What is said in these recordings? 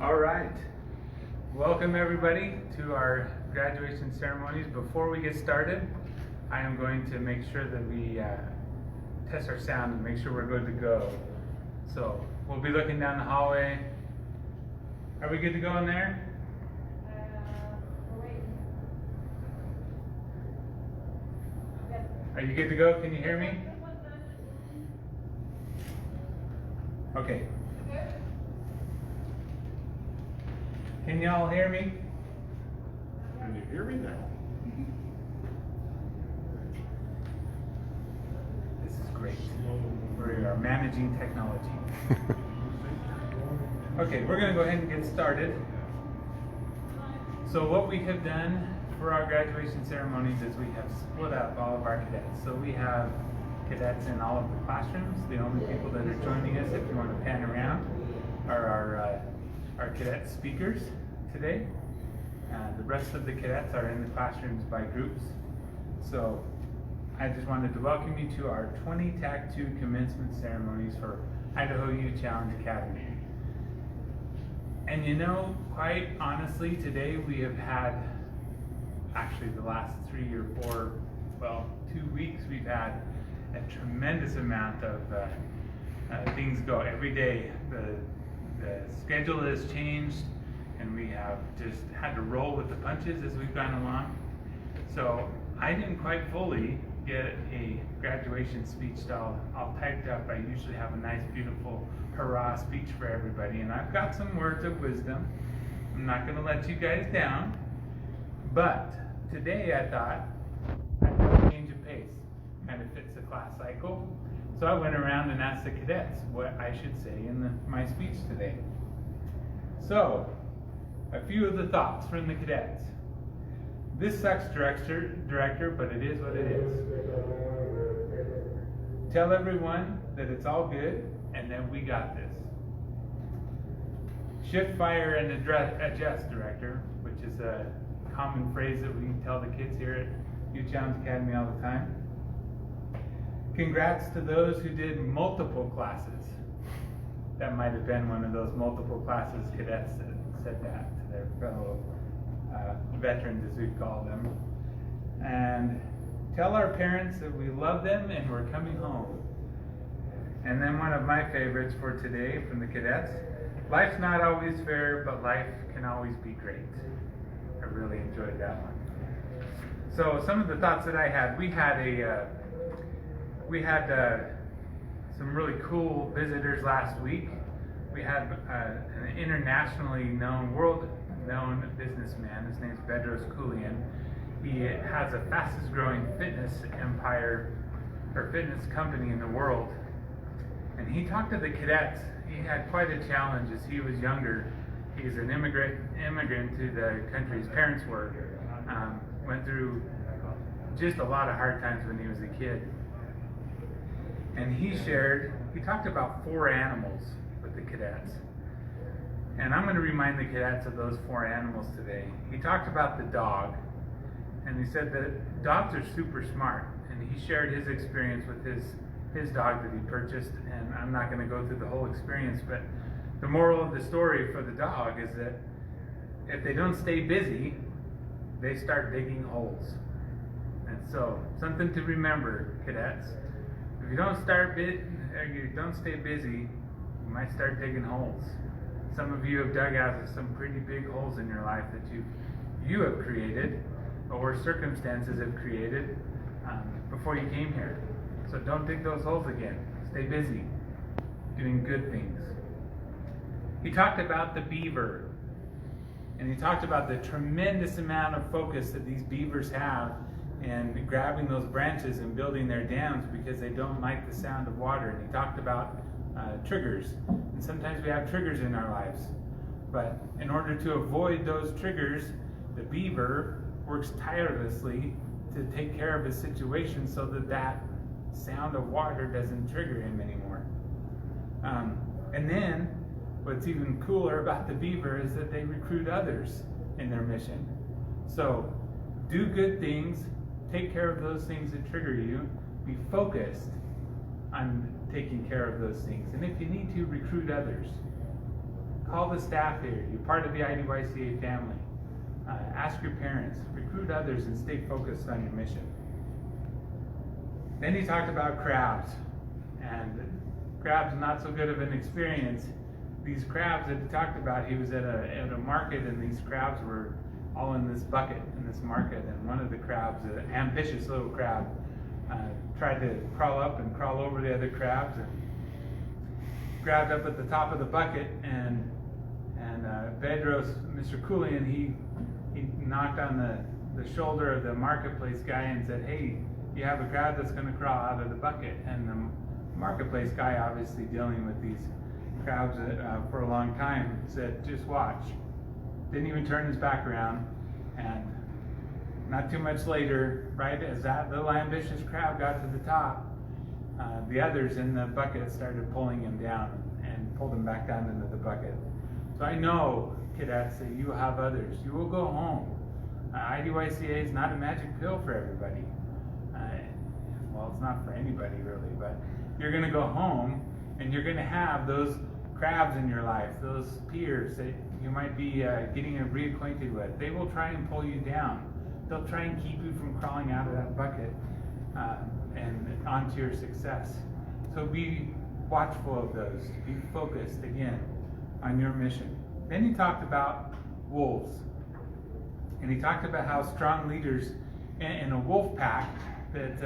All right. Welcome everybody to our graduation ceremonies. Before we get started, I am going to make sure that we test our sound and make sure we're good to go. So we'll be looking down the hallway. Are we good to go in there? We're waiting. Are you good to go? Can you hear me? Okay. Can y'all hear me? Can you hear me now? This is great. We are managing technology. Okay, we're going to go ahead and get started. So what we have done for our graduation ceremonies is we have split up all of our cadets. So we have cadets in all of the classrooms. The only people that are joining us, if you want to pan around, are our cadet speakers today. The rest of the cadets are in the classrooms by groups. So I just wanted to welcome you to our 20 TAC 2 commencement ceremonies for Idaho Youth Challenge Academy. And you know, quite honestly, today we have had, actually the last 3 or 4, well, 2 weeks, we've had a tremendous amount of things go. Every day the schedule has changed and we have just had to roll with the punches as we've gone along. So I didn't quite fully get a graduation speech all typed up. I usually have a nice, beautiful hurrah speech for everybody, and I've got some words of wisdom. I'm not going to let you guys down, but today I thought I'd have a change of pace. Kind of fits the class cycle. So I went around and asked the cadets what I should say in my speech today. So, a few of the thoughts from the cadets. This sucks, director, but it is what it is. Tell everyone that it's all good and that we got this. Shift, fire, and adjust, director, which is a common phrase that we tell the kids here at Youth Challenge Academy all the time. Congrats to those who did multiple classes. That might have been one of those multiple classes cadets that said that to their fellow veterans, as we call them. And tell our parents that we love them and we're coming home. And then one of my favorites for today from the cadets, life's not always fair, but life can always be great. I really enjoyed that one. So some of the thoughts that I had, we had some really cool visitors last week. We had an internationally known, world-known businessman. His name's Bedros Keuilian. He has the fastest growing fitness empire, or fitness company in the world. And he talked to the cadets. He had quite a challenge as he was younger. He's an immigrant to the country his parents were. Went through just a lot of hard times when he was a kid. And he talked about 4 animals with the cadets. And I'm going to remind the cadets of those 4 animals today. He talked about the dog, and he said that dogs are super smart. And he shared his experience with his dog that he purchased, and I'm not going to go through the whole experience, but the moral of the story for the dog is that if they don't stay busy, they start digging holes. And so, something to remember, cadets. If you don't stay busy, you might start digging holes. Some of you have dug out some pretty big holes in your life that you have created, or circumstances have created before you came here. So don't dig those holes again. Stay busy, doing good things. He talked about the beaver, and he talked about the tremendous amount of focus that these beavers have and grabbing those branches and building their dams because they don't like the sound of water. And he talked about triggers. And sometimes we have triggers in our lives. But in order to avoid those triggers, the beaver works tirelessly to take care of his situation so that sound of water doesn't trigger him anymore. And then, what's even cooler about the beaver is that they recruit others in their mission. So, do good things, take care of those things that trigger you, be focused on taking care of those things. And if you need to, recruit others. Call the staff here. You're part of the IDYCA family. Ask your parents. Recruit others and stay focused on your mission. Then he talked about crabs. And crabs, not so good of an experience. These crabs that he talked about, he was at a market, and these crabs were all in this bucket in this market. And one of the crabs, an ambitious little crab, tried to crawl up and crawl over the other crabs and grabbed up at the top of the bucket. And Bedros, Mr. Koulian, he knocked on the shoulder of the marketplace guy and said, "Hey, you have a crab that's going to crawl out of the bucket." And the marketplace guy, obviously dealing with these crabs for a long time, said, "Just watch." Didn't even turn his back around. And not too much later, right as that little ambitious crab got to the top, the others in the bucket started pulling him down and pulled him back down into the bucket. So I know, cadets, that you have others. You will go home. IDYCA is not a magic pill for everybody. Well, it's not for anybody really, but you're going to go home and you're going to have those crabs in your life, those peers that you might be getting reacquainted with. They will try and pull you down. They'll try and keep you from crawling out of that bucket and onto your success. So be watchful of those. Be focused, again, on your mission. Then he talked about wolves. And he talked about how strong leaders in a wolf pack, that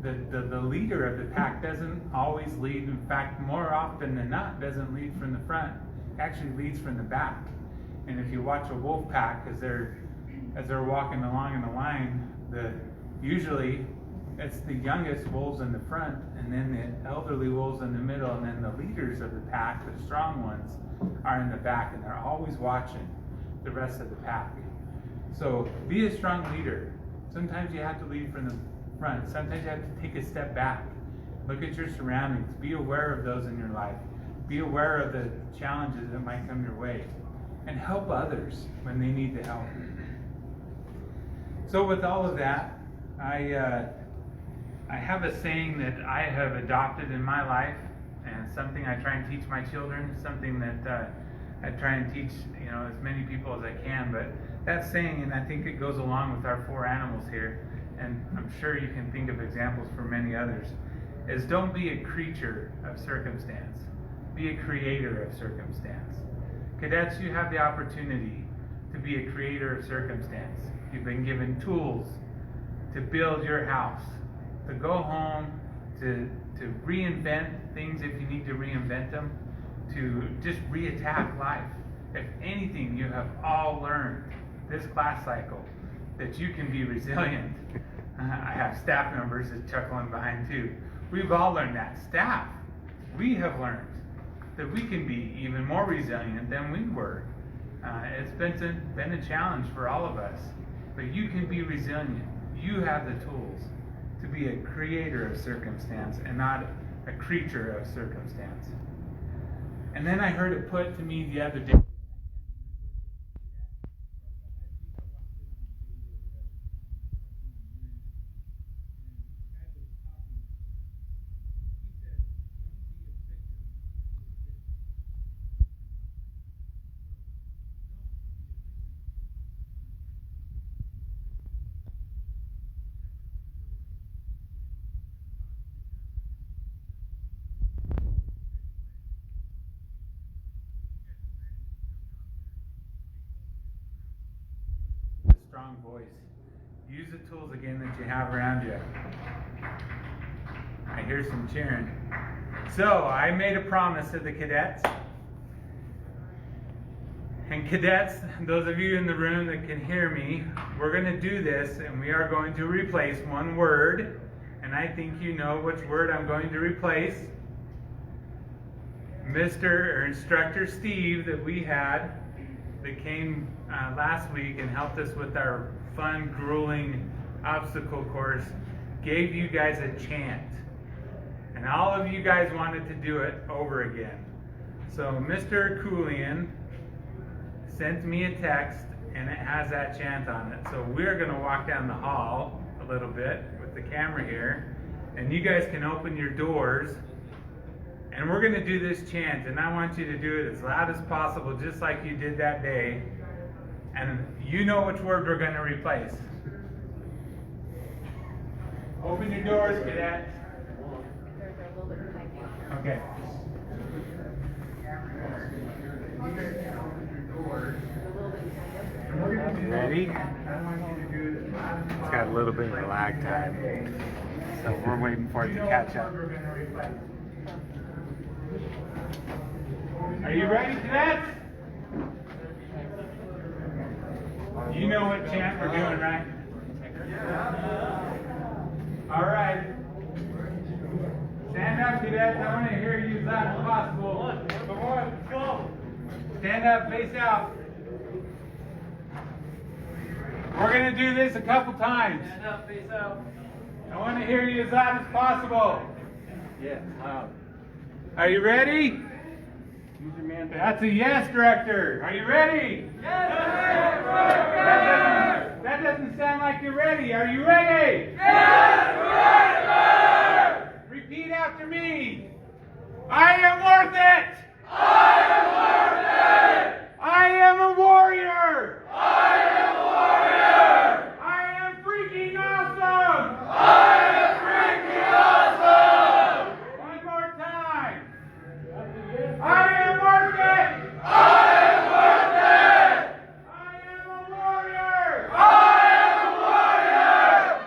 the leader of the pack doesn't always lead. In fact, more often than not, doesn't lead from the front. Actually leads from the back. And if you watch a wolf pack as they're walking along in a line, usually it's the youngest wolves in the front, and then the elderly wolves in the middle, and then the leaders of the pack, the strong ones, are in the back, and they're always watching the rest of the pack. So be a strong leader. Sometimes you have to lead from the front. Sometimes you have to take a step back. Look at your surroundings. Be aware of those in your life. Be aware of the challenges that might come your way. And help others when they need the help. So with all of that, I have a saying that I have adopted in my life, and something I try and teach my children, something that I try and teach as many people as I can. But that saying, and I think it goes along with our 4 animals here, and I'm sure you can think of examples for many others, is don't be a creature of circumstance. Be a creator of circumstance. Cadets, you have the opportunity to be a creator of circumstance. You've been given tools to build your house, to go home, to reinvent things if you need to reinvent them, to just reattack life. If anything, you have all learned this class cycle that you can be resilient. I have staff members that chuckling behind too. We've all learned that. Staff, we have learned that we can be even more resilient than we were. It's been a challenge for all of us, but you can be resilient. You have the tools to be a creator of circumstance and not a creature of circumstance. And then I heard it put to me the other day. Strong voice. Use the tools again that you have around you. I hear some cheering. So I made a promise to the cadets. And cadets, those of you in the room that can hear me, we're going to do this, and we are going to replace one word. And I think you know which word I'm going to replace. Instructor Steve that we had, that came last week and helped us with our fun, grueling obstacle course, gave you guys a chant. And all of you guys wanted to do it over again. So Mr. Koulian sent me a text, and it has that chant on it. So we're going to walk down the hall a little bit with the camera here, and you guys can open your doors And we're going to do this chant, and I want you to do it as loud as possible, just like you did that day. And you know which word we're going to replace. Open your doors, cadets. Okay. Ready? It's got a little bit of a lag time, so we're waiting for it to catch up. Are you ready, cadets? You know what chant we're doing, right? All right. Stand up, cadets. I want to hear you as loud as possible. Come on, let's go. Stand up, face out. We're going to do this a couple times. Stand up, face out. I want to hear you as loud as possible. Yeah, loud. Are you ready? Use your man. That's a yes, Director. Are you ready? Yes, That doesn't sound like you're ready. Are you ready? Yes, Repeat after me. I am worth it. I am worth it. I am a warrior. I am a warrior. I am freaking awesome. I am freaking awesome. One more time. I am worth it. I am worth it. I am a warrior. I am a warrior.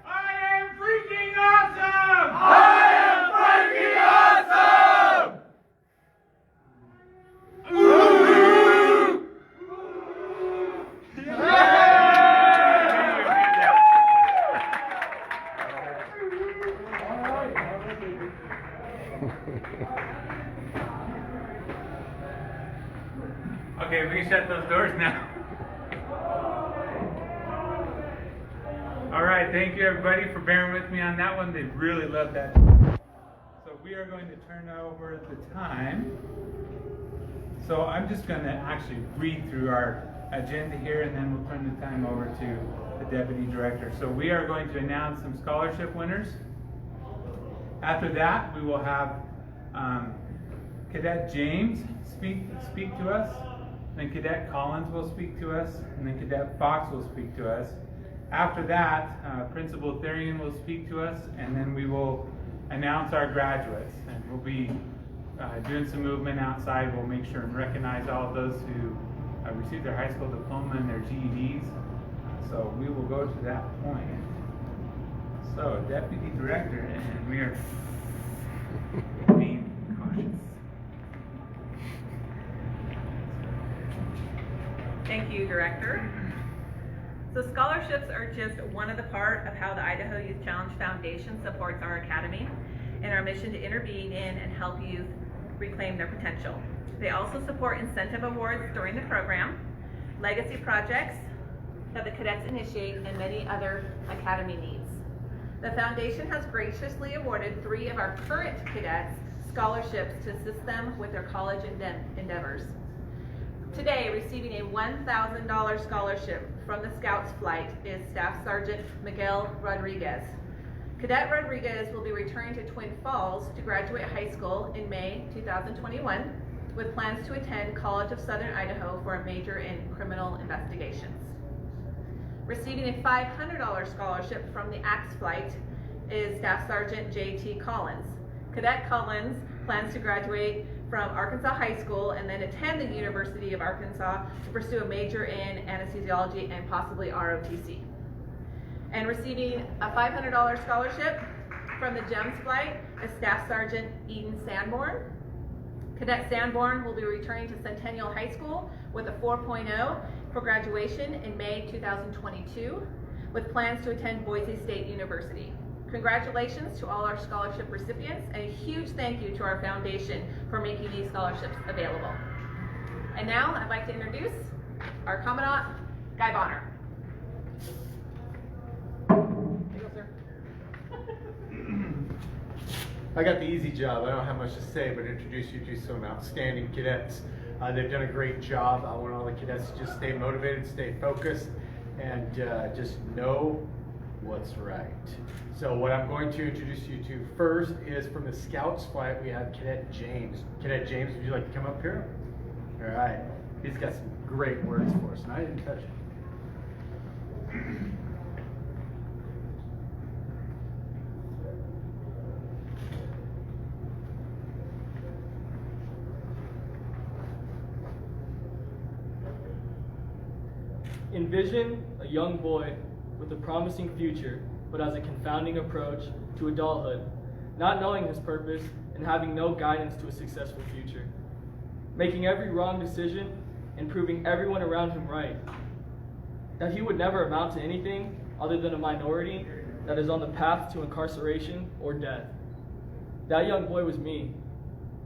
I am freaking awesome. I am freaking awesome. Okay, we can shut those doors now. All right, thank you everybody for bearing with me on that one. They really loved that. So we are going to turn over the time. So I'm just going to actually read through our agenda here, and then we'll turn the time over to the Deputy Director. So we are going to announce some scholarship winners. After that, we will have Cadet James speak to us. Then Cadet Collins will speak to us, and then Cadet Fox will speak to us. After that, Principal Therian will speak to us, and then we will announce our graduates. And we'll be doing some movement outside. We'll make sure and recognize all of those who received their high school diploma and their GEDs. So we will go to that point. So, Deputy Director, and we are being cautious. Thank you, Director. So scholarships are just one of the part of how the Idaho Youth Challenge Foundation supports our academy and our mission to intervene in and help youth reclaim their potential. They also support incentive awards during the program, legacy projects that the cadets initiate, and many other academy needs. The foundation has graciously awarded 3 of our current cadets scholarships to assist them with their college endeavors. Today, receiving a $1,000 scholarship from the Scouts flight is Staff Sergeant Miguel Rodriguez. Cadet Rodriguez will be returning to Twin Falls to graduate high school in May 2021 with plans to attend College of Southern Idaho for a major in criminal investigations. Receiving a $500 scholarship from the Axe flight is Staff Sergeant J.T. Collins. Cadet Collins plans to graduate from Arkansas High School and then attend the University of Arkansas to pursue a major in anesthesiology and possibly ROTC. And receiving a $500 scholarship from the GEMS flight is Staff Sergeant Eden Sanborn. Cadet Sanborn will be returning to Centennial High School with a 4.0 for graduation in May 2022 with plans to attend Boise State University. Congratulations to all our scholarship recipients, and a huge thank you to our foundation for making these scholarships available. And now I'd like to introduce our Commandant Guy Bonner. There you go, sir. I got the easy job. I don't have much to say, but introduce you to some outstanding cadets. They've done a great job. I want all the cadets to just stay motivated, stay focused, and just know what's right. So what I'm going to introduce you to first is from the Scouts flight, we have Cadet James. Cadet James, would you like to come up here? All right. He's got some great words for us, and I didn't touch it. Envision a young boy with a promising future, but has a confounding approach to adulthood, not knowing his purpose and having no guidance to a successful future, making every wrong decision and proving everyone around him right, that he would never amount to anything other than a minority that is on the path to incarceration or death. That young boy was me,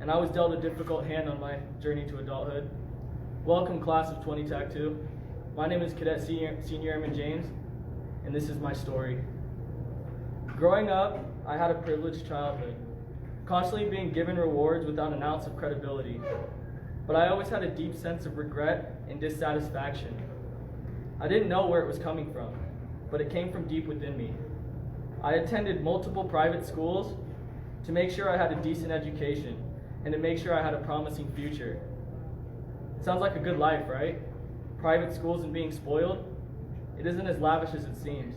and I was dealt a difficult hand on my journey to adulthood. Welcome, class of 20 TAC 2. My name is Cadet Senior Airman James, and this is my story. Growing up, I had a privileged childhood, constantly being given rewards without an ounce of credibility. But I always had a deep sense of regret and dissatisfaction. I didn't know where it was coming from, but it came from deep within me. I attended multiple private schools to make sure I had a decent education and to make sure I had a promising future. Sounds like a good life, right? Private schools and being spoiled? It isn't as lavish as it seems.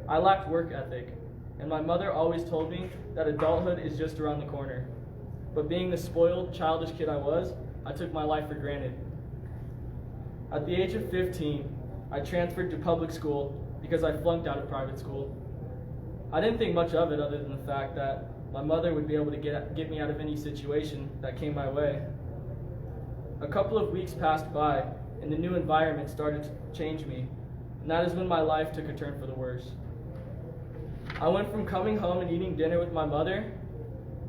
I lacked work ethic, and my mother always told me that adulthood is just around the corner. But being the spoiled, childish kid I was, I took my life for granted. At the age of 15, I transferred to public school because I flunked out of private school. I didn't think much of it other than the fact that my mother would be able to get me out of any situation that came my way. A couple of weeks passed by, and the new environment started to change me, and that is when my life took a turn for the worse. I went from coming home and eating dinner with my mother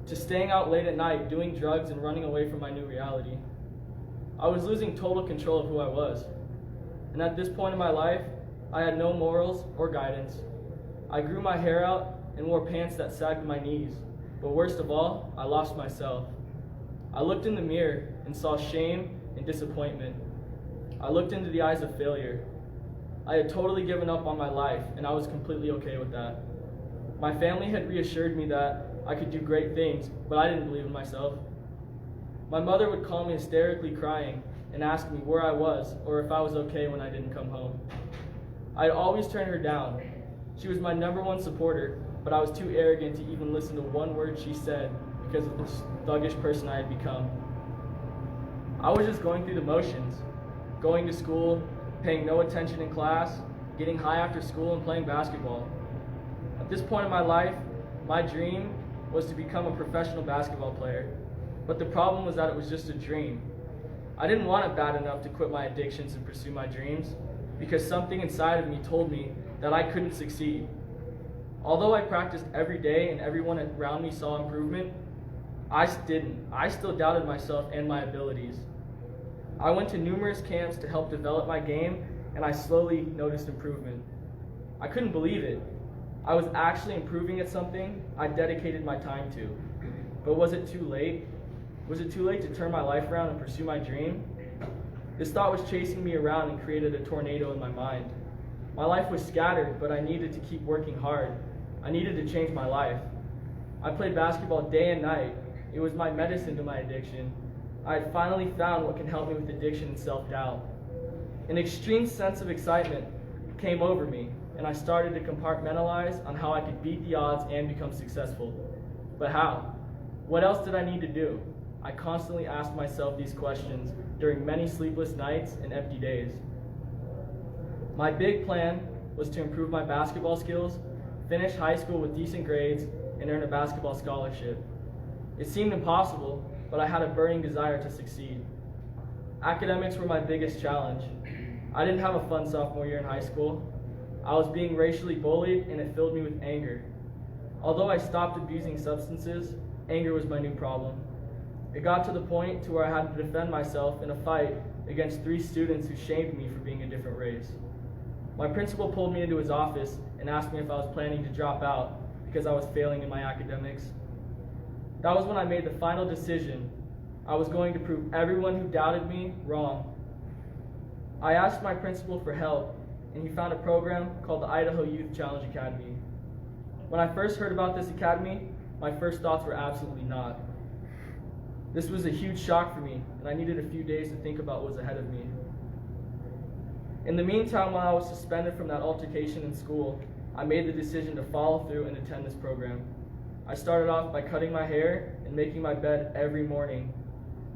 to staying out late at night, doing drugs, and running away from my new reality. I was losing total control of who I was, and at this point in my life, I had no morals or guidance. I grew my hair out and wore pants that sagged to my knees, but worst of all, I lost myself. I looked in the mirror and saw shame and disappointment. I looked into the eyes of failure. I had totally given up on my life, and I was completely okay with that. My family had reassured me that I could do great things, but I didn't believe in myself. My mother would call me hysterically crying and ask me where I was or if I was okay when I didn't come home. I'd always turn her down. She was my #1 supporter, but I was too arrogant to even listen to one word she said because of the thuggish person I had become. I was just going through the motions, going to school, paying no attention in class, getting high after school, and playing basketball. At this point in my life, my dream was to become a professional basketball player, but the problem was that it was just a dream. I didn't want it bad enough to quit my addictions and pursue my dreams, because something inside of me told me that I couldn't succeed. Although I practiced every day and everyone around me saw improvement, I didn't. I still doubted myself and my abilities. I went to numerous camps to help develop my game, and I slowly noticed improvement. I couldn't believe it. I was actually improving at something I dedicated my time to. But was it too late? Was it too late to turn my life around and pursue my dream? This thought was chasing me around and created a tornado in my mind. My life was scattered, but I needed to keep working hard. I needed to change my life. I played basketball day and night. It was my medicine to my addiction. I had finally found what can help me with addiction and self-doubt. An extreme sense of excitement came over me, and I started to compartmentalize on how I could beat the odds and become successful. But how? What else did I need to do? I constantly asked myself these questions during many sleepless nights and empty days. My big plan was to improve my basketball skills, finish high school with decent grades, and earn a basketball scholarship. It seemed impossible, but I had a burning desire to succeed. Academics were my biggest challenge. I didn't have a fun sophomore year in high school. I was being racially bullied, and it filled me with anger. Although I stopped abusing substances, anger was my new problem. It got to the point to where I had to defend myself in a fight against 3 students who shamed me for being a different race. My principal pulled me into his office and asked me if I was planning to drop out because I was failing in my academics. That was when I made the final decision. I was going to prove everyone who doubted me wrong. I asked my principal for help, and he found a program called the Idaho Youth Challenge Academy. When I first heard about this academy, my first thoughts were absolutely not. This was a huge shock for me, and I needed a few days to think about what was ahead of me. In the meantime, while I was suspended from that altercation in school, I made the decision to follow through and attend this program. I started off by cutting my hair and making my bed every morning.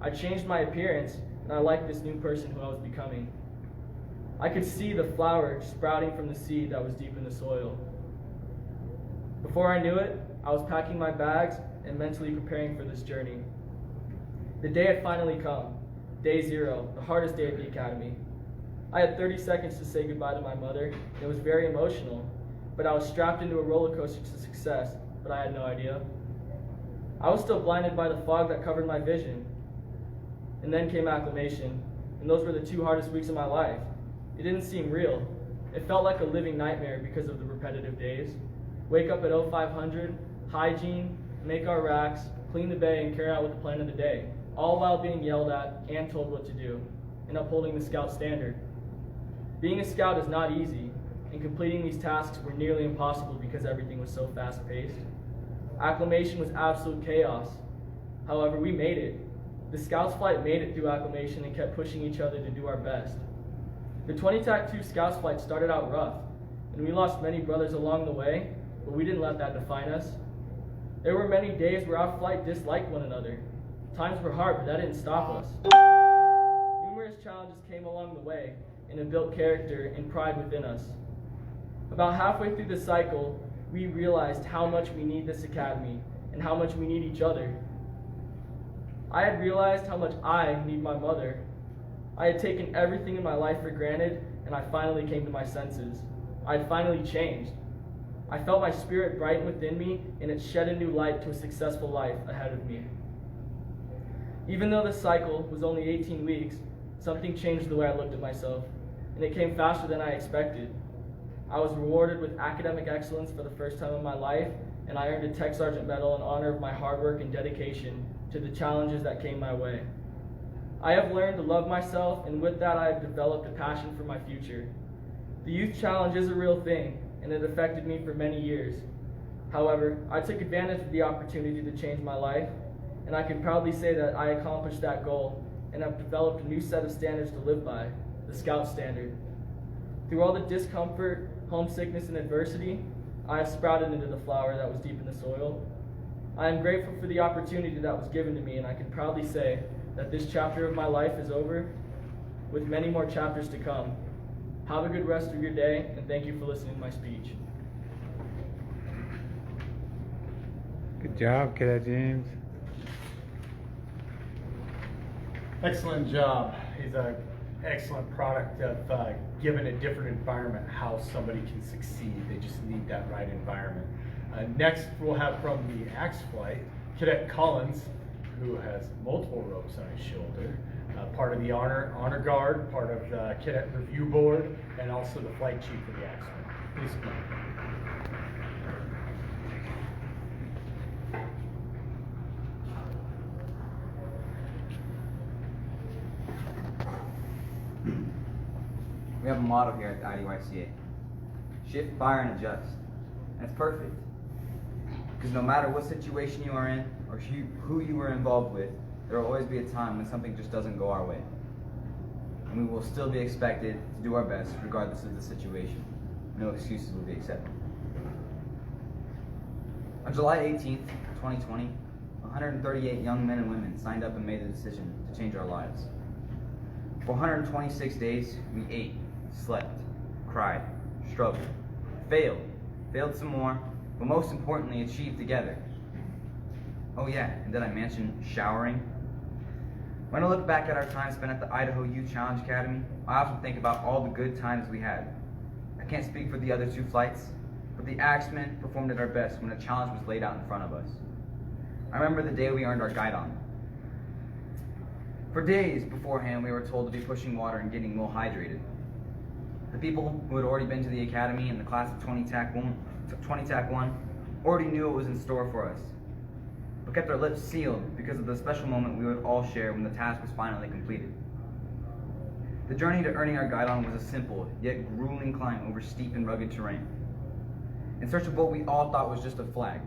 I changed my appearance, and I liked this new person who I was becoming. I could see the flower sprouting from the seed that was deep in the soil. Before I knew it, I was packing my bags and mentally preparing for this journey. The day had finally come, day 0, the hardest day at the academy. I had 30 seconds to say goodbye to my mother, and it was very emotional, but I was strapped into a roller coaster to success, but I had no idea. I was still blinded by the fog that covered my vision. And then came acclimation, and those were the 2 hardest weeks of my life. It didn't seem real. It felt like a living nightmare because of the repetitive days. Wake up at 0500, hygiene, make our racks, clean the bay, and carry out with the plan of the day, all while being yelled at and told what to do, and upholding the scout standard. Being a scout is not easy, and completing these tasks were nearly impossible because everything was so fast-paced. Acclimation was absolute chaos. However, we made it. The Scouts flight made it through acclimation and kept pushing each other to do our best. The 20-2 Scouts flight started out rough, and we lost many brothers along the way, but we didn't let that define us. There were many days where our flight disliked one another. Times were hard, but that didn't stop us. Numerous challenges came along the way, and it built character and pride within us. About halfway through the cycle, we realized how much we need this academy and how much we need each other. I had realized how much I need my mother. I had taken everything in my life for granted, and I finally came to my senses. I had finally changed. I felt my spirit brighten within me, and it shed a new light to a successful life ahead of me. Even though the cycle was only 18 weeks, something changed the way I looked at myself, and it came faster than I expected. I was rewarded with academic excellence for the first time in my life, and I earned a Tech Sergeant Medal in honor of my hard work and dedication to the challenges that came my way. I have learned to love myself, and with that I have developed a passion for my future. The Youth Challenge is a real thing, and it affected me for many years. However, I took advantage of the opportunity to change my life, and I can proudly say that I accomplished that goal and have developed a new set of standards to live by, the Scout Standard. Through all the discomfort, homesickness, and adversity, I have sprouted into the flower that was deep in the soil. I am grateful for the opportunity that was given to me, and I can proudly say that this chapter of my life is over, with many more chapters to come. Have a good rest of your day, and thank you for listening to my speech. Good job, Cadet James. Excellent job. He's an excellent product of given a different environment how somebody can succeed. They just need that right environment. Next, we'll have from the Axe Flight, Cadet Collins, who has multiple ropes on his shoulder, part of the honor guard, part of the Cadet Review Board, and also the flight chief of the Axe Flight. Please come on. We have a motto here at the IDYCA: shift, fire, and adjust. And it's perfect. Because no matter what situation you are in or who you are involved with, there will always be a time when something just doesn't go our way. And we will still be expected to do our best regardless of the situation. No excuses will be accepted. On July 18th, 2020, 138 young men and women signed up and made the decision to change our lives. For 126 days, we ate, slept, cried, struggled, failed some more, but most importantly, achieved together. Oh yeah, and did I mention showering? When I look back at our time spent at the Idaho Youth Challenge Academy, I often think about all the good times we had. I can't speak for the other 2 flights, but the Axemen performed at our best when a challenge was laid out in front of us. I remember the day we earned our guidon. For days beforehand, we were told to be pushing water and getting well hydrated. The people who had already been to the academy in the class of 20 TAC 1 already knew what was in store for us, but kept our lips sealed because of the special moment we would all share when the task was finally completed. The journey to earning our guidon was a simple, yet grueling climb over steep and rugged terrain, in search of what we all thought was just a flag.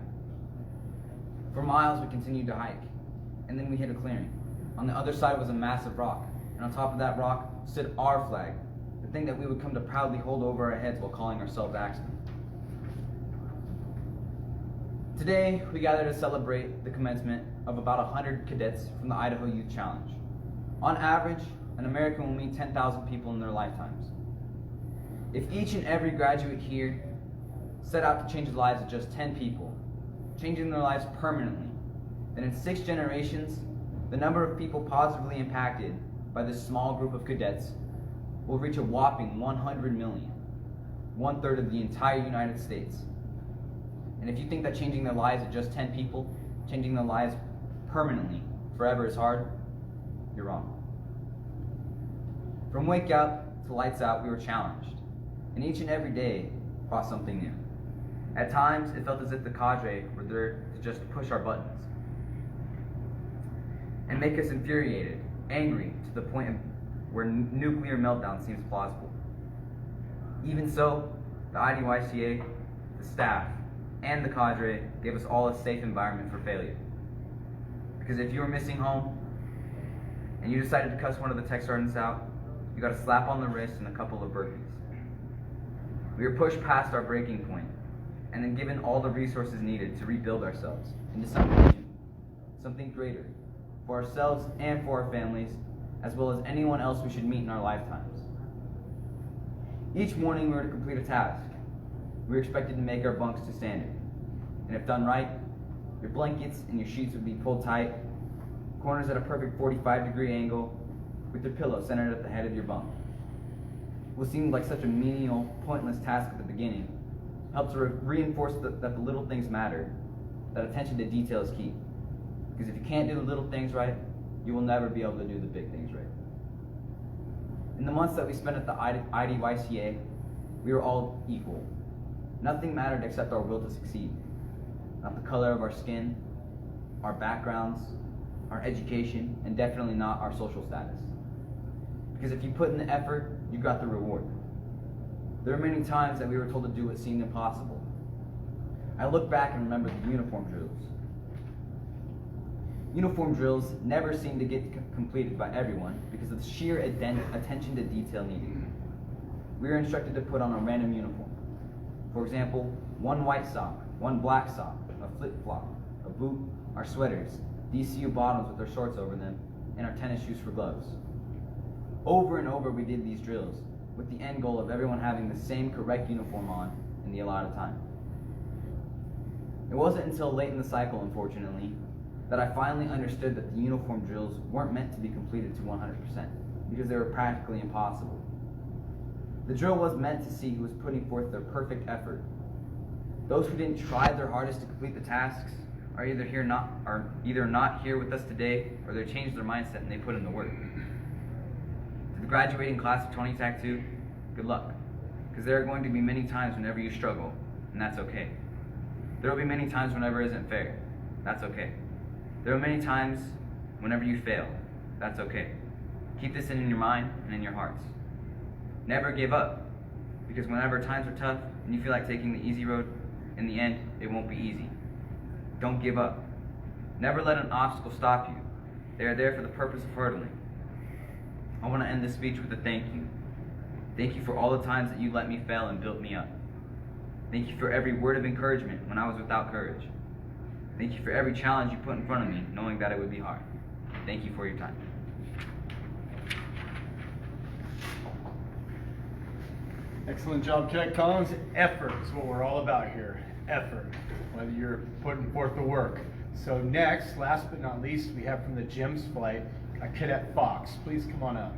For miles we continued to hike, and then we hit a clearing. On the other side was a massive rock, and on top of that rock stood our flag, the thing that we would come to proudly hold over our heads while calling ourselves Axemen. Today, we gather to celebrate the commencement of about 100 cadets from the Idaho Youth Challenge. On average, an American will meet 10,000 people in their lifetimes. If each and every graduate here set out to change the lives of just 10 people, changing their lives permanently, then in 6 generations, the number of people positively impacted by this small group of cadets will reach a whopping 100 million, 1/3 of the entire United States. And if you think that changing the lives of just 10 people, changing their lives permanently, forever is hard, you're wrong. From wake up to lights out, we were challenged, and each and every day brought something new. At times, it felt as if the cadre were there to just push our buttons and make us infuriated, angry, to the point where nuclear meltdown seems plausible. Even so, the IDYCA, the staff, and the cadre gave us all a safe environment for failure. Because if you were missing home and you decided to cuss one of the tech sergeants out, you got a slap on the wrist and a couple of burpees. We were pushed past our breaking point and then given all the resources needed to rebuild ourselves into something new, something greater, for ourselves and for our families, as well as anyone else we should meet in our lifetimes. Each morning we were to complete a task. We were expected to make our bunks to standard, and if done right, your blankets and your sheets would be pulled tight, corners at a perfect 45-degree angle, with your pillow centered at the head of your bunk. What seemed like such a menial, pointless task at the beginning helped to reinforce that the little things matter, that attention to detail is key. Because if you can't do the little things right, you will never be able to do the big things right. In the months that we spent at the IDYCA, we were all equal. Nothing mattered except our will to succeed. Not the color of our skin, our backgrounds, our education, and definitely not our social status. Because if you put in the effort, you got the reward. There were many times that we were told to do what seemed impossible. I look back and remember the uniform drills. Uniform drills never seemed to get completed by everyone because of the sheer attention to detail needed. We were instructed to put on a random uniform. For example, one white sock, one black sock, a flip-flop, a boot, our sweaters, DCU bottoms with our shorts over them, and our tennis shoes for gloves. Over and over we did these drills, with the end goal of everyone having the same correct uniform on in the allotted time. It wasn't until late in the cycle, unfortunately, that I finally understood that the uniform drills weren't meant to be completed to 100%, because they were practically impossible. The drill was meant to see who was putting forth their perfect effort. Those who didn't try their hardest to complete the tasks are either not here with us today, or they changed their mindset and they put in the work. To the graduating class of 2022, good luck, because there are going to be many times whenever you struggle, and that's okay. There will be many times whenever it isn't fair. That's okay. There are many times whenever you fail. That's okay. Keep this in your mind and in your hearts. Never give up, because whenever times are tough and you feel like taking the easy road, in the end, it won't be easy. Don't give up. Never let an obstacle stop you. They are there for the purpose of hurdling. I want to end this speech with a thank you. Thank you for all the times that you let me fail and built me up. Thank you for every word of encouragement when I was without courage. Thank you for every challenge you put in front of me, knowing that it would be hard. Thank you for your time. Excellent job, Cadet Collins. Effort is what we're all about here. Effort, whether you're putting forth the work. So next, last but not least, we have from the GEMS flight, Cadet Fox. Please come on up.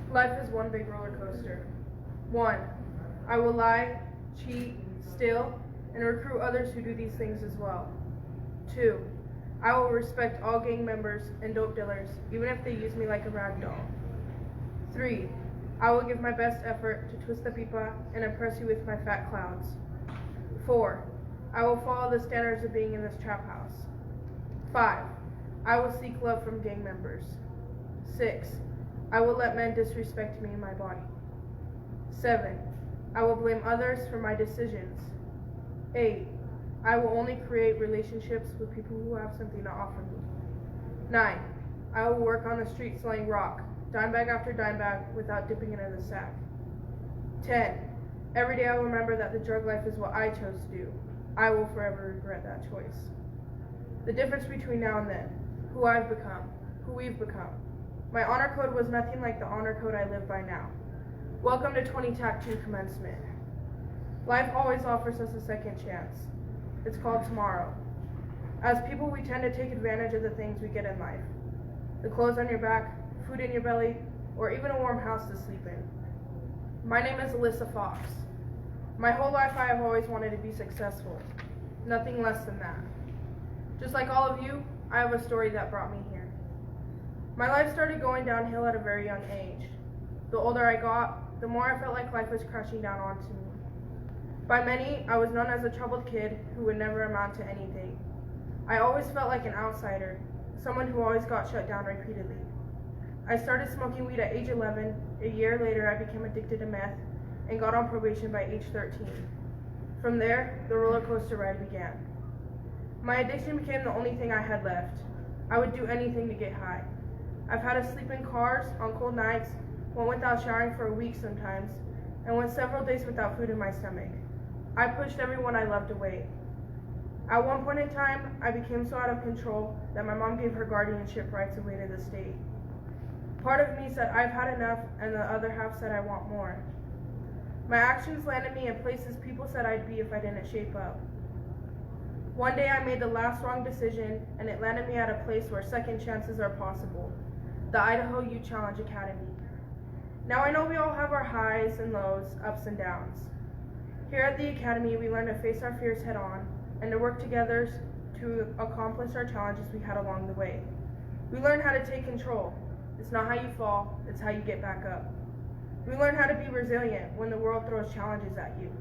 Life is one big roller coaster. 1. I will lie, cheat, steal, and recruit others who do these things as well. 2. I will respect all gang members and dope dealers, even if they use me like a rag doll. 3. I will give my best effort to twist the pipa and impress you with my fat clouds. 4. I will follow the standards of being in this trap house. 5. I will seek love from gang members. 6. I will let men disrespect me in my body. 7. I will blame others for my decisions. 8. I will only create relationships with people who have something to offer me. 9. I will work on the street selling rock, dime bag after dime bag, without dipping into the sack. 10. Every day I will remember that the drug life is what I chose to do. I will forever regret that choice. The difference between now and then, who I've become, who we've become. My honor code was nothing like the honor code I live by now. Welcome to 2022 Commencement. Life always offers us a second chance. It's called tomorrow. As people, we tend to take advantage of the things we get in life. The clothes on your back, food in your belly, or even a warm house to sleep in. My name is Alyssa Fox. My whole life I have always wanted to be successful. Nothing less than that. Just like all of you, I have a story that brought me here. My life started going downhill at a very young age. The older I got, the more I felt like life was crashing down onto me. By many, I was known as a troubled kid who would never amount to anything. I always felt like an outsider, someone who always got shut down repeatedly. I started smoking weed at age 11. A year later, I became addicted to meth and got on probation by age 13. From there, the roller coaster ride began. My addiction became the only thing I had left. I would do anything to get high. I've had to sleep in cars on cold nights, went without showering for a week sometimes, and went several days without food in my stomach. I pushed everyone I loved away. At one point in time, I became so out of control that my mom gave her guardianship rights away to the state. Part of me said I've had enough, and the other half said I want more. My actions landed me in places people said I'd be if I didn't shape up. One day I made the last wrong decision, and it landed me at a place where second chances are possible, the Idaho Youth Challenge Academy. Now I know we all have our highs and lows, ups and downs. Here at the Academy, we learn to face our fears head on, and to work together to accomplish our challenges we had along the way. We learn how to take control. It's not how you fall, it's how you get back up. We learn how to be resilient when the world throws challenges at you.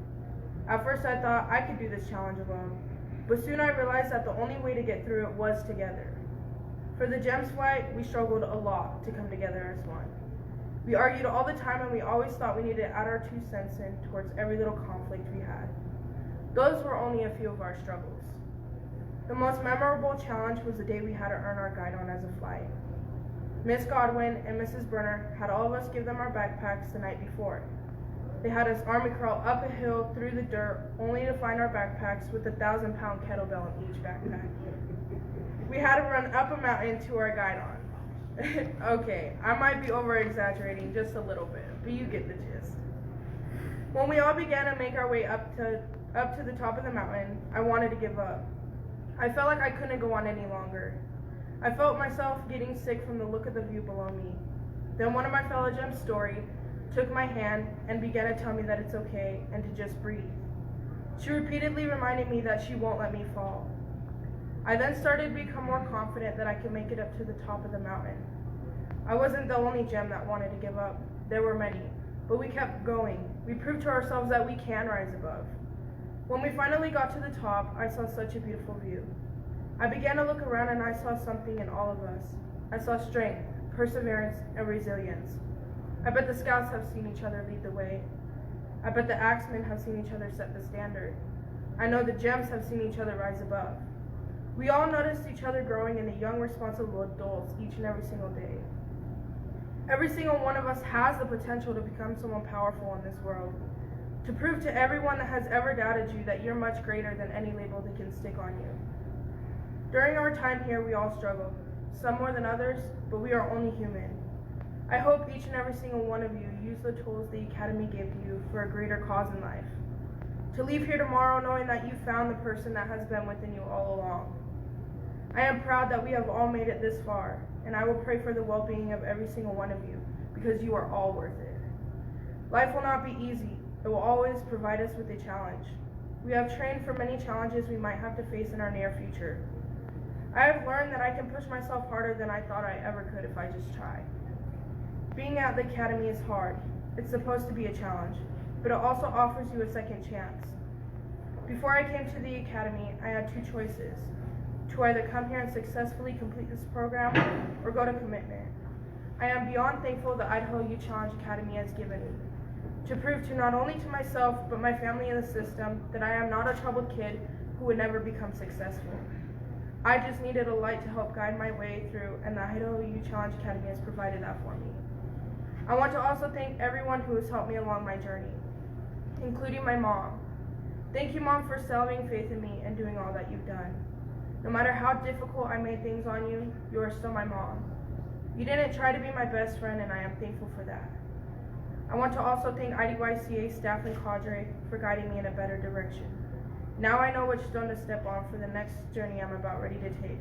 At first I thought I could do this challenge alone, but soon I realized that the only way to get through it was together. For the GEMS flight, we struggled a lot to come together as one. We argued all the time, and we always thought we needed to add our 2 cents in towards every little conflict we had. Those were only a few of our struggles. The most memorable challenge was the day we had to earn our guide on as a flight. Miss Godwin and Mrs. Berner had all of us give them our backpacks the night before. They had us army crawl up a hill through the dirt, only to find our backpacks with a 1,000-pound kettlebell in each backpack. We had to run up a mountain to our guide on. Okay, I might be over-exaggerating just a little bit, but you get the gist. When we all began to make our way up to the top of the mountain, I wanted to give up. I felt like I couldn't go on any longer. I felt myself getting sick from the look of the view below me. Then one of my fellow GEMS story took my hand and began to tell me that it's okay and to just breathe. She repeatedly reminded me that she won't let me fall. I then started to become more confident that I could make it up to the top of the mountain. I wasn't the only gem that wanted to give up. There were many, but we kept going. We proved to ourselves that we can rise above. When we finally got to the top, I saw such a beautiful view. I began to look around, and I saw something in all of us. I saw strength, perseverance, and resilience. I bet the scouts have seen each other lead the way. I bet the axemen have seen each other set the standard. I know the gems have seen each other rise above. We all noticed each other growing into young, responsible adults each and every single day. Every single one of us has the potential to become someone powerful in this world, to prove to everyone that has ever doubted you that you're much greater than any label they can stick on you. During our time here, we all struggled, some more than others, but we are only human. I hope each and every single one of you use the tools the Academy gave you for a greater cause in life. To leave here tomorrow knowing that you found the person that has been within you all along. I am proud that we have all made it this far, and I will pray for the well-being of every single one of you, because you are all worth it. Life will not be easy. It will always provide us with a challenge. We have trained for many challenges we might have to face in our near future. I have learned that I can push myself harder than I thought I ever could if I just try. Being at the academy is hard. It's supposed to be a challenge, but it also offers you a second chance. Before I came to the academy, I had two choices: to either come here and successfully complete this program or go to Commitment. I am beyond thankful the Idaho Youth Challenge Academy has given me, to prove to not only to myself but my family and the system that I am not a troubled kid who would never become successful. I just needed a light to help guide my way through, and the Idaho Youth Challenge Academy has provided that for me. I want to also thank everyone who has helped me along my journey, including my mom. Thank you, Mom, for still having faith in me and doing all that you've done. No matter how difficult I made things on you, you are still my mom. You didn't try to be my best friend, and I am thankful for that. I want to also thank IDYCA staff and cadre for guiding me in a better direction. Now I know which stone to step on for the next journey I'm about ready to take.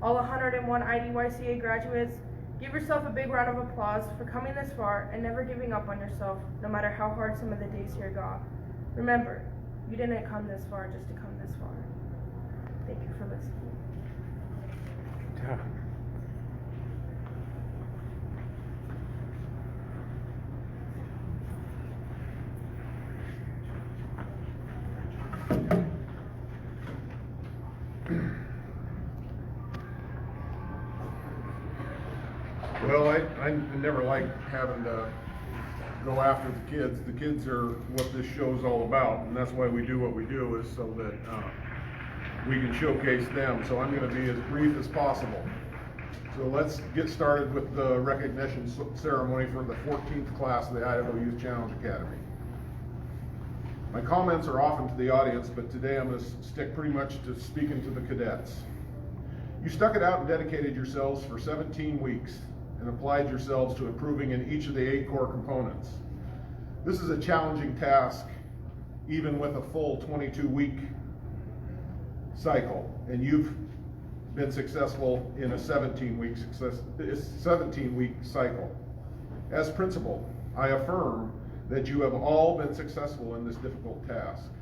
All 101 IDYCA graduates, give yourself a big round of applause for coming this far and never giving up on yourself, no matter how hard some of the days here got. Remember, you didn't come this far just to come this far. Thank you for listening. Well, I never like having to go after the kids. The kids are what this show's all about, and that's why we do what we do, is so that we can showcase them. So I'm going to be as brief as possible. So let's get started with the recognition ceremony for the 14th class of the Idaho Youth Challenge Academy. My comments are often to the audience, but today I'm going to stick pretty much to speaking to the cadets. You stuck it out and dedicated yourselves for 17 weeks and applied yourselves to improving in each of the 8 core components. This is a challenging task, even with a full 22-week cycle, and you've been successful in a 17-week cycle. As principal, I affirm that you have all been successful in this difficult task.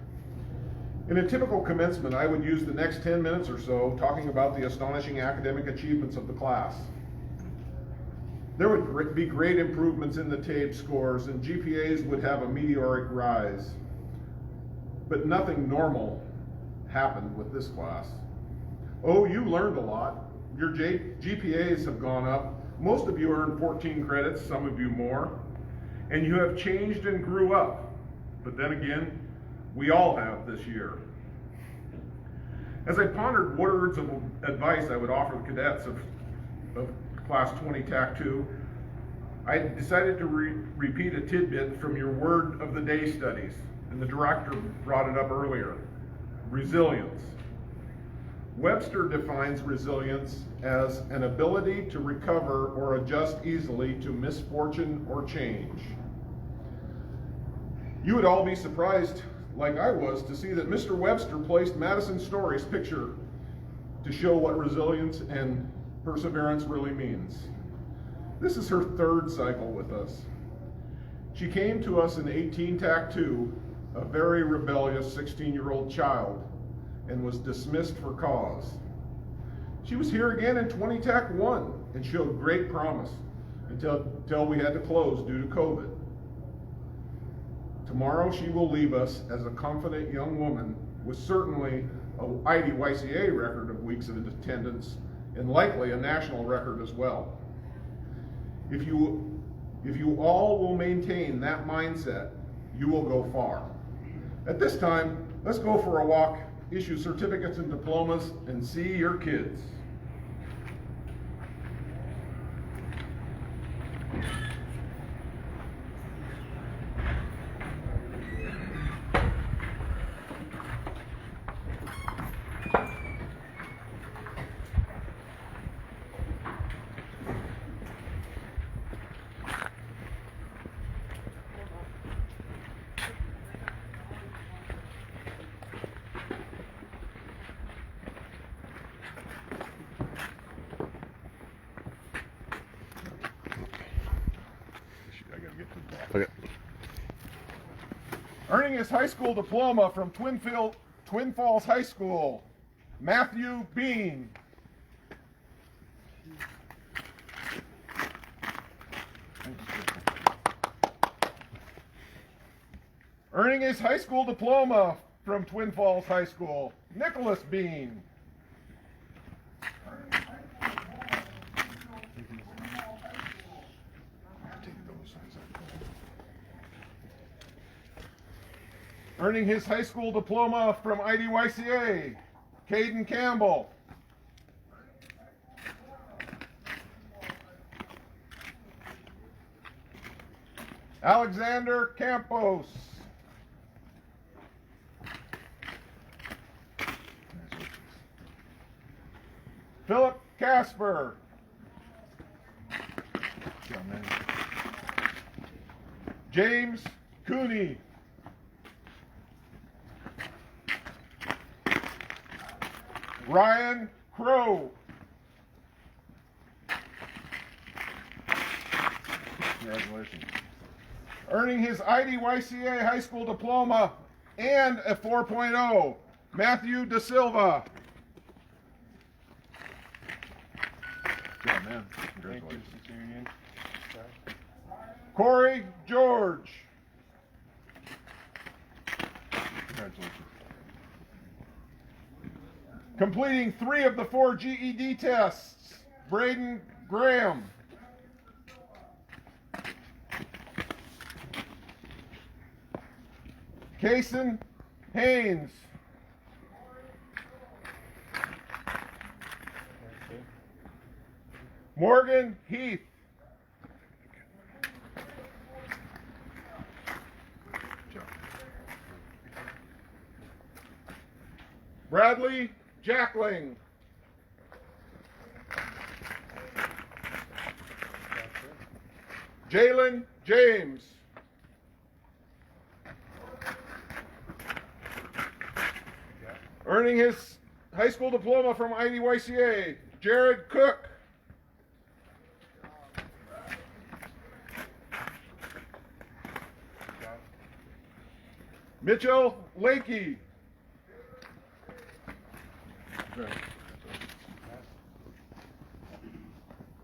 In a typical commencement, I would use the next 10 minutes or so talking about the astonishing academic achievements of the class. There would be great improvements in the TABE scores, and GPAs would have a meteoric rise. But nothing normal happened with this class. Oh, you learned a lot. Your GPAs have gone up. Most of you earned 14 credits, some of you more. And you have changed and grew up. But then again, we all have this year. As I pondered words of advice I would offer the cadets of Class 20 TAC 2, I decided to repeat a tidbit from your word of the day studies, and the director brought it up earlier: resilience. Webster defines resilience as an ability to recover or adjust easily to misfortune or change. You would all be surprised, like I was, to see that Mr. Webster placed Madison Story's picture to show what resilience and perseverance really means. This is her 3rd cycle with us. She came to us in 18 TAC 2, a very rebellious 16-year-old child, and was dismissed for cause. She was here again in 20 TAC 1 and showed great promise until we had to close due to COVID. Tomorrow she will leave us as a confident young woman with certainly an IDYCA record of weeks of attendance, and likely a national record as well. If you all will maintain that mindset, you will go far. At this time, let's go for a walk, issue certificates and diplomas, and see your kids. Okay. Earning his high school diploma from Twin Falls High School, Matthew Bean. Earning his high school diploma from Twin Falls High School, Nicholas Bean. Earning his high school diploma from IDYCA, Caden Campbell. Alexander Campos. Philip Casper. James Cooney. Ryan Crow. Congratulations. Earning his IDYCA high school diploma and a 4.0, Matthew Da Silva. Good job, man. Congratulations. Corey George. Congratulations. Completing 3 of the 4 GED tests, Braden Graham. Kason Haynes. Morgan Heath. Bradley Jackling. Jalen James. Earning his high school diploma from IDYCA, Jared Cook. Mitchell Lakey.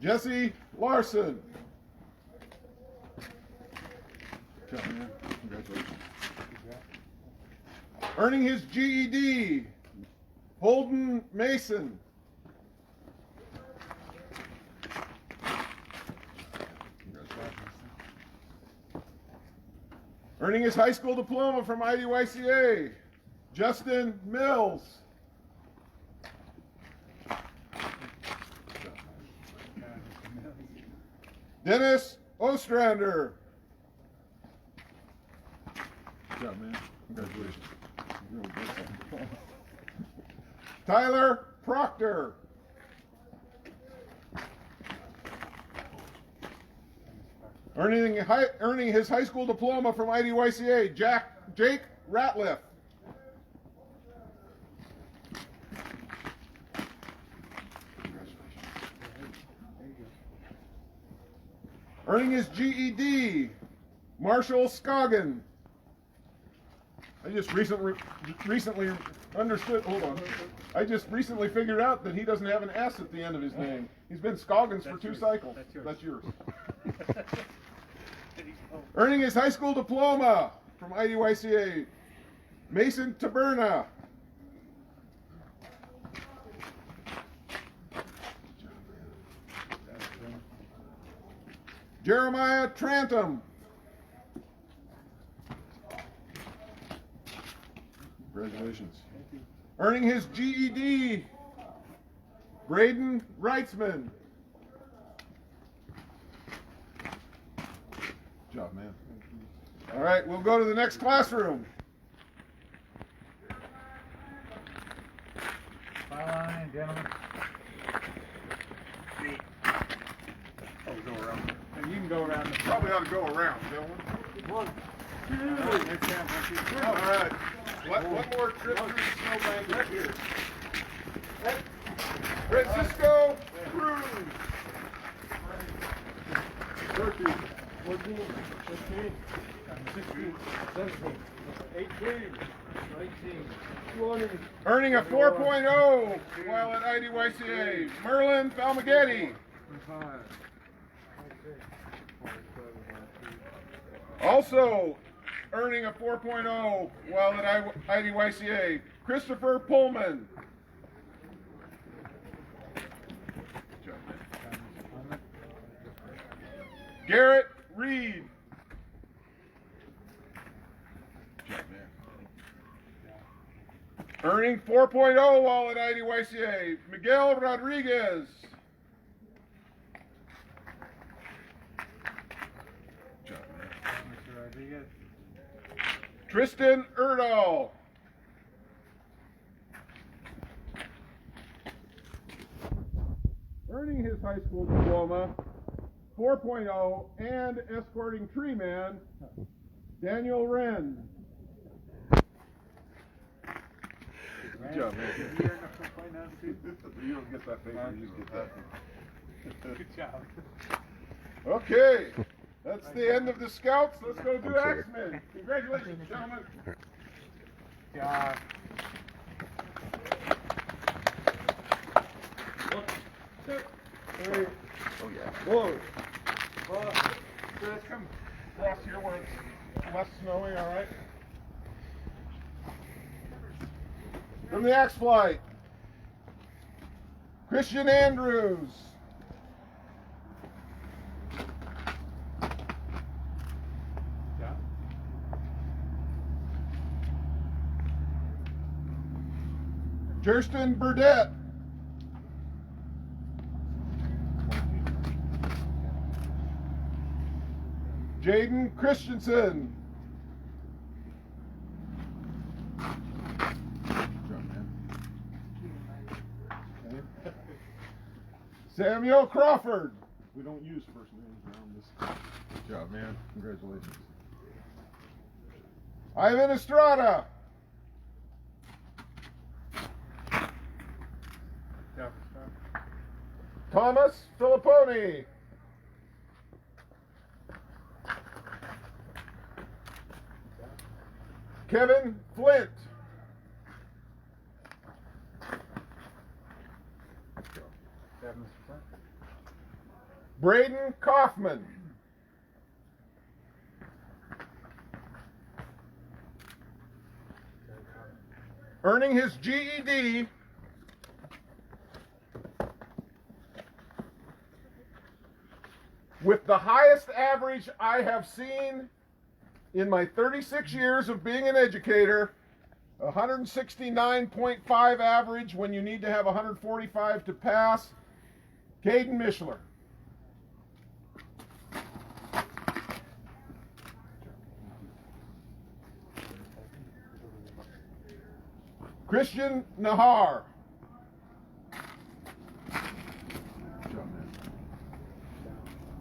Jesse Larson. Congratulations. Earning his GED, Holden Mason. Earning his high school diploma from IDYCA, Justin Mills. Dennis Ostrander. Good job, man. Congratulations. Tyler Proctor. Earning his high school diploma from IDYCA, Jake Ratliff. Earning his GED, Marshall Scoggin. I just recently understood, hold on. I just recently figured out that he doesn't have an S at the end of his name. He's been Scoggins for 2 cycles. That's yours. Earning his high school diploma from IDYCA, Mason Taberna. Jeremiah Trantum. Congratulations. Earning his GED, Braden Reitzman. Good job, man. All right, we'll go to the next classroom. Fine, gentlemen. Oh, go around. And you can go around the Probably ought to go around, gentlemen. 1, 2. All right. One more trip through the snowbank right here. Francisco Cruz. 13, 14, 15, 16, 17, 18, 19, 20. Earning a 4.0 while at IDYCA, Merlin Falmaghetti. Also earning a 4.0 while at IDYCA, Christopher Pullman. Garrett Reed. Earning 4.0 while at IDYCA, Miguel Rodriguez. Mr. Rodriguez. Tristan Erdahl. Earning his high school diploma, 4.0, and escorting tree man, Daniel Wren. Good job, man. You don't get that paper, you just get that. Good job. Okay, that's the end of the Scouts. Let's go do Axemen. Congratulations, gentlemen. Good job. Hey. Oh yeah. Whoa. Well, so let's come across here where it's less snowy, all right? From the Axe Flight, Christian Andrews. Yeah. Kirsten Burdett. Jaden Christensen. Samuel Crawford. We don't use first names around this. Good job, man. Congratulations. Ivan Estrada. Yeah. Thomas Filipponi. Kevin Flint. Braden Kaufman. Earning his GED. With the highest average I have seen in my 36 years of being an educator, 169.5 average when you need to have 145 to pass, Caden Mishler. Christian Nahar.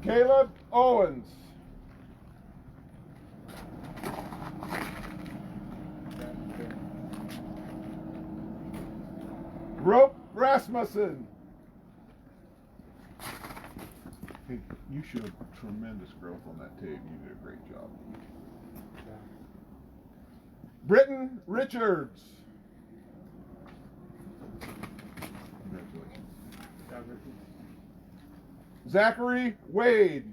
Caleb Owens. Rope Rasmussen. Hey, you showed tremendous growth on that tape. You did a great job. Britton Richards. Congratulations. Zachary Wade.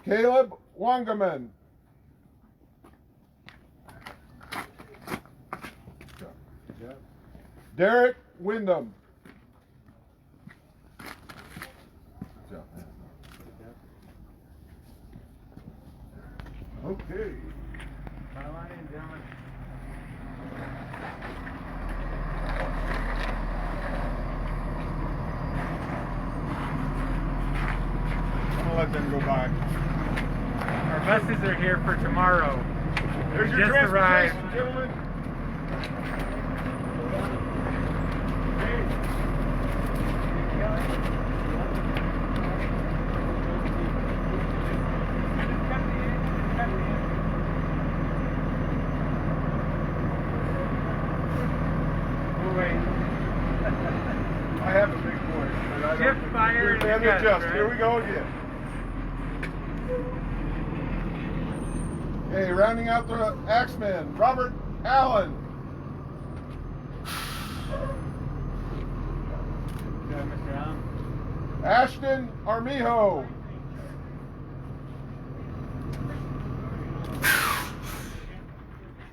Caleb Wangerman. Derek Wyndham. Okay. My line in, gentlemen. I'm gonna let them go by. Our buses are here for tomorrow. There's your Just transportation, arrived. gentlemen. I have a big voice. But I Shift don't fire and and adjust, adjust. right? Here we go again. Okay, rounding out the Axemen, Robert Allen. Yeah, Mr. Allen. Ashton Armijo.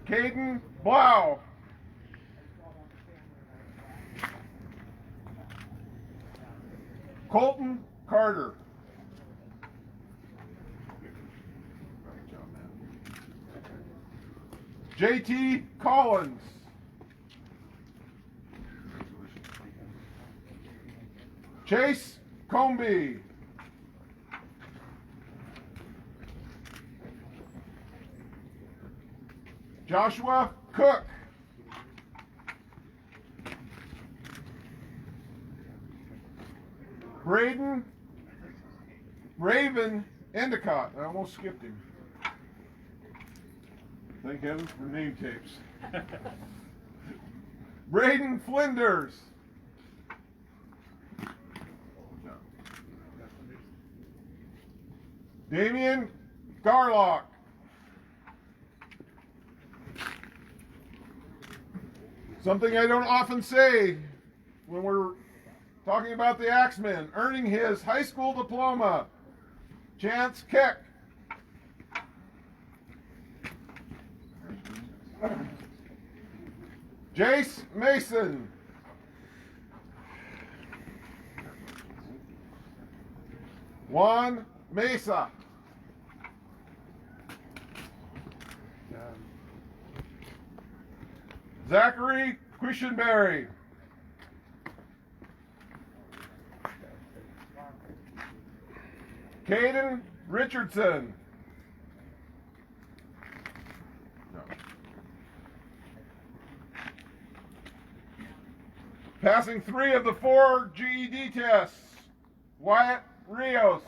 Caden Blau. Colton Carter. JT Collins. Chase Comby. Joshua Cook. Braden Raven Endicott. I almost skipped him. Thank heavens for name tapes. Braden Flinders. Damian Garlock. Something I don't often say when we're talking about the Axemen, earning his high school diploma, Chance Keck. Jace Mason. Juan Mesa. Zachary Quisenberry. Caden Richardson. Passing 3 of the 4 GED tests, Wyatt Rios.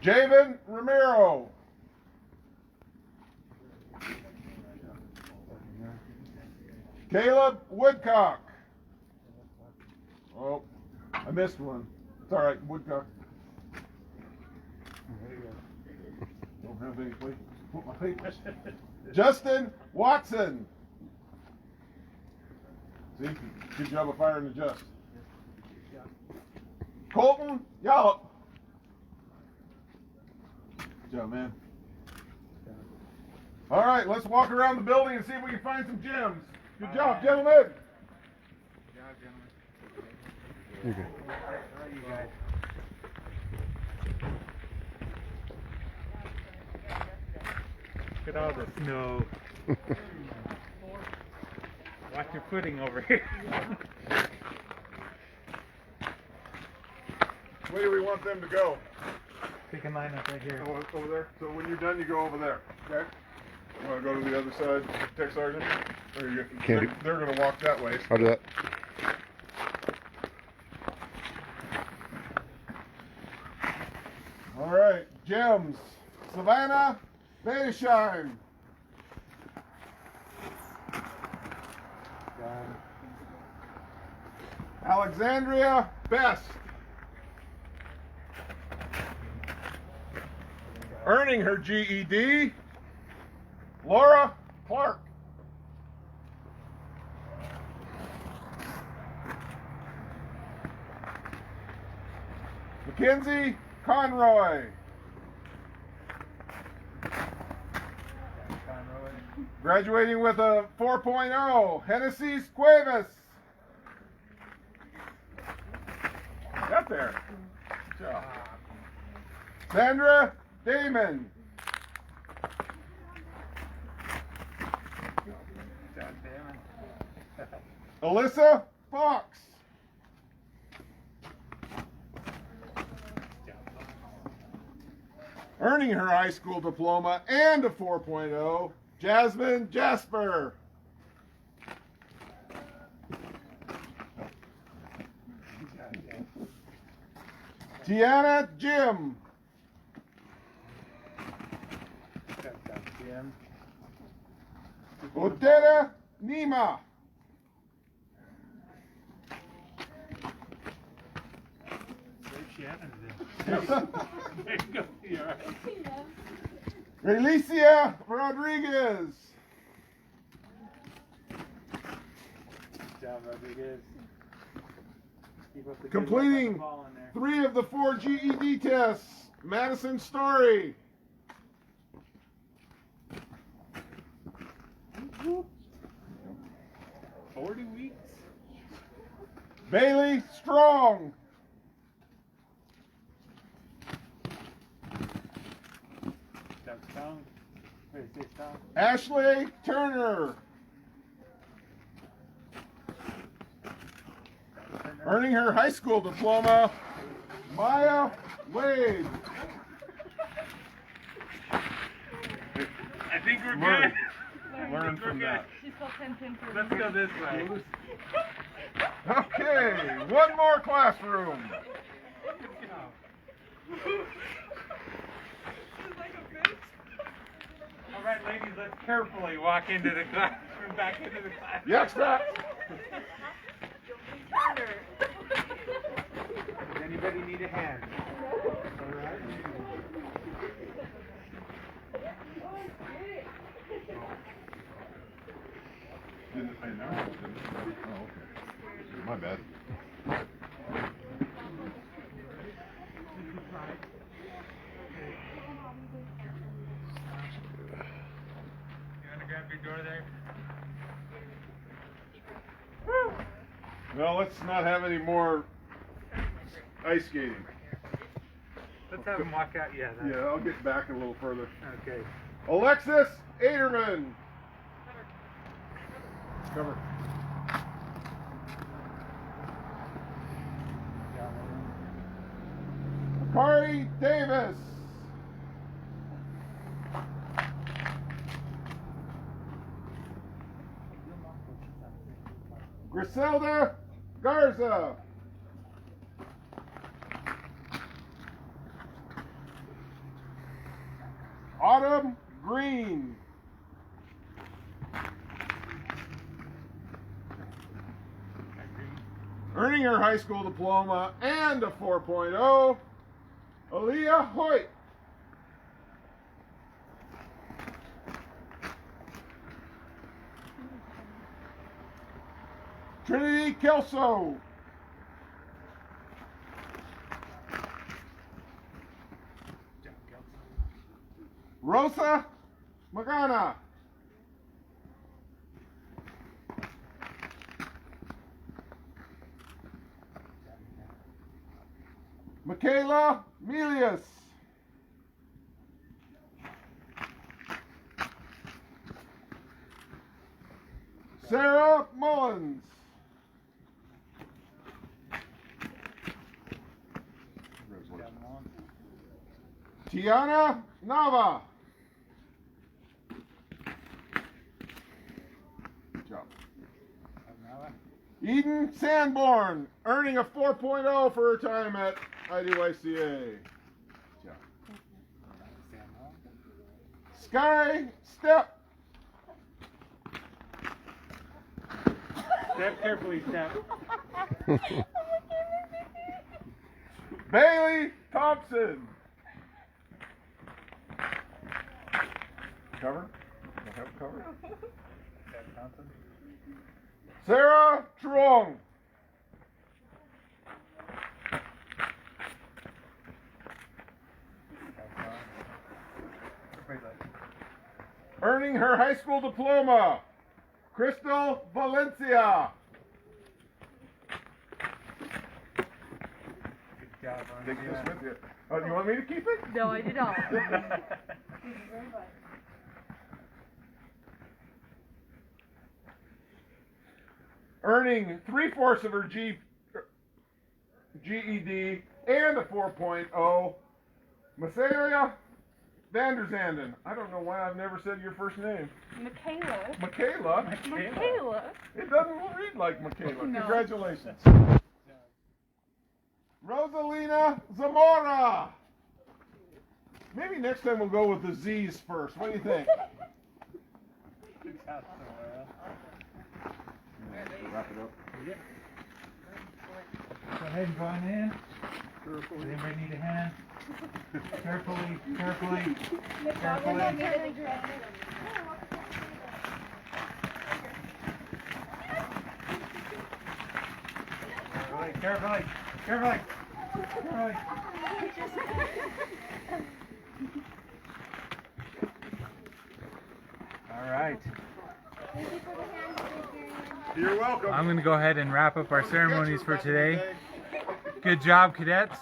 Javen Ramiro. Caleb Woodcock. Oh, I missed one. It's all right, Woodcock. Don't have any place to put my papers. Justin Watson. See, good job of firing the Just. Colton Yallop. Good job, man. All right, let's walk around the building and see if we can find some gems. Good job, gentlemen. Good job, gentlemen. You're good. All right, you guys. Look at all the snow. Watch your footing over here. Where do we want them to go? Pick a line up right here. Oh, over there? So when you're done, you go over there, okay? You want to go to the other side, Tech Sergeant? Or Can't they're going to walk that way. I'll do that. All right, gems. Savannah Baysheim. Alexandria Best. Earning her GED, Laura Clark. Mackenzie Conroy. Graduating with a 4.0, Hennessy Cuevas. Got there. Good job. Sandra Damon. Alyssa Fox. Earning her high school diploma and a 4.0, Jasmine Jasper. Tiana Jim. Odetta Nima. There you go. You're all right. Alicia Rodriguez. job, Rodriguez. Keep up the good work on the Completing ball in there. 3 of the 4 GED tests, Madison Story. 40 weeks? Bailey Strong. Doug Strong. Wait, say Strong. Ashley Turner. Earning her high school diploma, Maya Wade. I think we're Learn. good. Learn from that. Let's go this way. Okay, one more classroom. All right, ladies, let's carefully walk into the classroom, back into the classroom. Yes, sir. Does anybody need a hand? All right. Didn't say no. Oh, okay. My bad. You want to grab your door there? Well, let's not have any more ice skating. Let's have him walk out. Yeah. Yeah, I'll get back a little further. Okay. Alexis Aderman. Cover. Kari Davis. Griselda Garza. Autumn Green. Earning her high school diploma and a 4.0, Aaliyah Hoyt. Trinity Kelso. Rosa Magana. Michaela Melius. Sarah Mullins. Tiana Nava. Good job. Eden Sanborn, earning a 4.0 for her time at IDYCA. Good job. Sky Step. Step carefully, step. Bailey Thompson. Cover? Don't have cover? Step Thompson. Sarah Trong. Earning her high school diploma, Crystal Valencia. Good job, Take Ron. this with you. Oh, do you want me to keep it? No, I did not. Earning 3/4 of her GED and a 4.0, Masalia Vanderzanden. I don't know why I've never said your first name. Michaela. Michaela? Michaela. It doesn't read like Michaela. No. Congratulations. Rosalina Zamora. Maybe next time we'll go with the Z's first. What do you think? Good job, Samara. Wrap it up. Yep. Go ahead and go on in. Does anybody need a hand? Carefully, carefully, carefully. Carefully. Carefully. Carefully. All right. You're welcome. I'm going to go ahead and wrap up our ceremonies for today. Good job, cadets.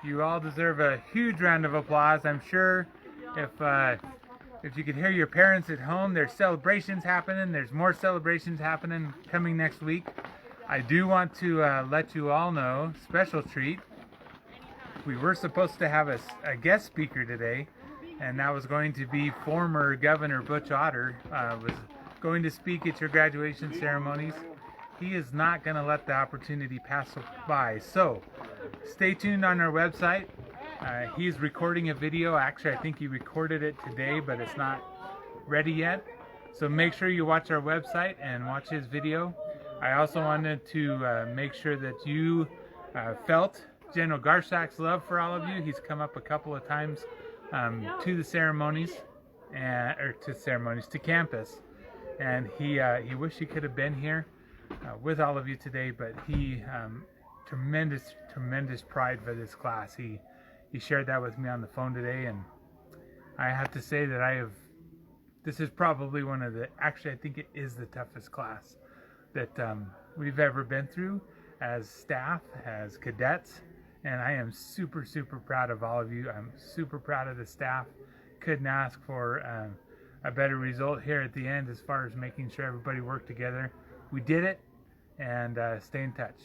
You all deserve a huge round of applause. I'm sure if you could hear your parents at home, there's celebrations happening. There's more celebrations happening coming next week. I do want to let you all know, special treat, we were supposed to have a guest speaker today, and that was going to be former Governor Butch Otter, was going to speak at your graduation ceremonies. He is not going to let the opportunity pass by, so stay tuned on our website. He's recording a video. Actually, I think he recorded it today, but it's not ready yet. So make sure you watch our website and watch his video. I also wanted to make sure that you felt General Garshak's love for all of you. He's come up a couple of times to the ceremonies, to campus, and he wished he could have been here with all of you today. But he tremendous pride for this class. He shared that with me on the phone today, and I have to say that this is probably one of actually I think it is the toughest class that we've ever been through as staff, as cadets, and I am super proud of all of you. I'm super proud of the staff. Couldn't ask for a better result here at the end as far as making sure everybody worked together. We did it, and stay in touch.